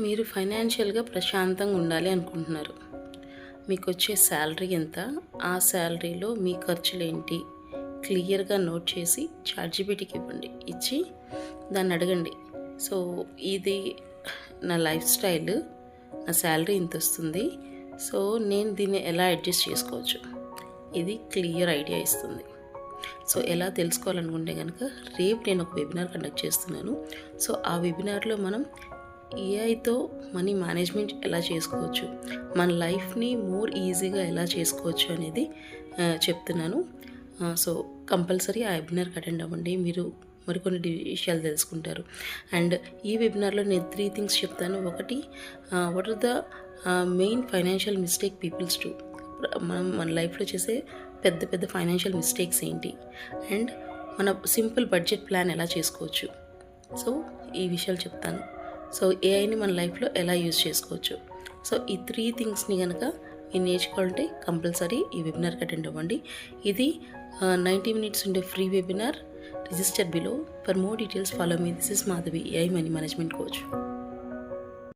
మీరు ఫైనాన్షియల్గా ప్రశాంతంగా ఉండాలి అనుకుంటున్నారు. మీకు వచ్చే శాలరీ ఎంత, ఆ శాలరీలో మీ ఖర్చులు ఏంటి క్లియర్గా నోట్ చేసి చాట్‌జీపీటీకి ఇవ్వండి. ఇచ్చి దాన్ని అడగండి. సో ఇది నా లైఫ్ స్టైల్, నా శాలరీ ఇంత వస్తుంది, సో నేను దీన్ని ఎలా అడ్జస్ట్ చేసుకోవచ్చు, ఇది క్లియర్ ఐడియా ఇస్తుంది. సో ఎలా తెలుసుకోవాలనుకుంటే కనుక రేపు నేను ఒక వెబినార్ కండక్ట్ చేస్తున్నాను. సో ఆ వెబినార్లో మనం ఏఐతో మనీ మేనేజ్మెంట్ ఎలా చేసుకోవచ్చు, మన లైఫ్ని మోర్ ఈజీగా ఎలా చేసుకోవచ్చు అనేది చెప్తున్నాను. సో కంపల్సరీ ఆ వెబినార్కి అటెండ్ అవ్వండి. మీరు మరికొన్ని విషయాలు తెలుసుకుంటారు. అండ్ ఈ వెబినార్లో నేను 3 థింగ్స్ చెప్తాను. ఒకటి, what are the main financial mistake peoples do, మన లైఫ్లో చేసే పెద్ద పెద్ద ఫైనాన్షియల్ మిస్టేక్స్ ఏంటి, అండ్ మన సింపుల్ బడ్జెట్ ప్లాన్ ఎలా చేసుకోవచ్చు. సో ఈ విషయాలు చెప్తాను. సో ఏఐని మన లైఫ్లో ఎలా యూజ్ చేసుకోవచ్చు. సో ఈ 3 థింగ్స్ని కనుక మీరు నేర్చుకోవాలంటే కంపల్సరీ ఈ వెబినార్కి అటెండ్ అవ్వండి. ఇది 90 minutes ఉండే free webinar. Register below. For more details follow me. This is Madhavi, AI money management coach.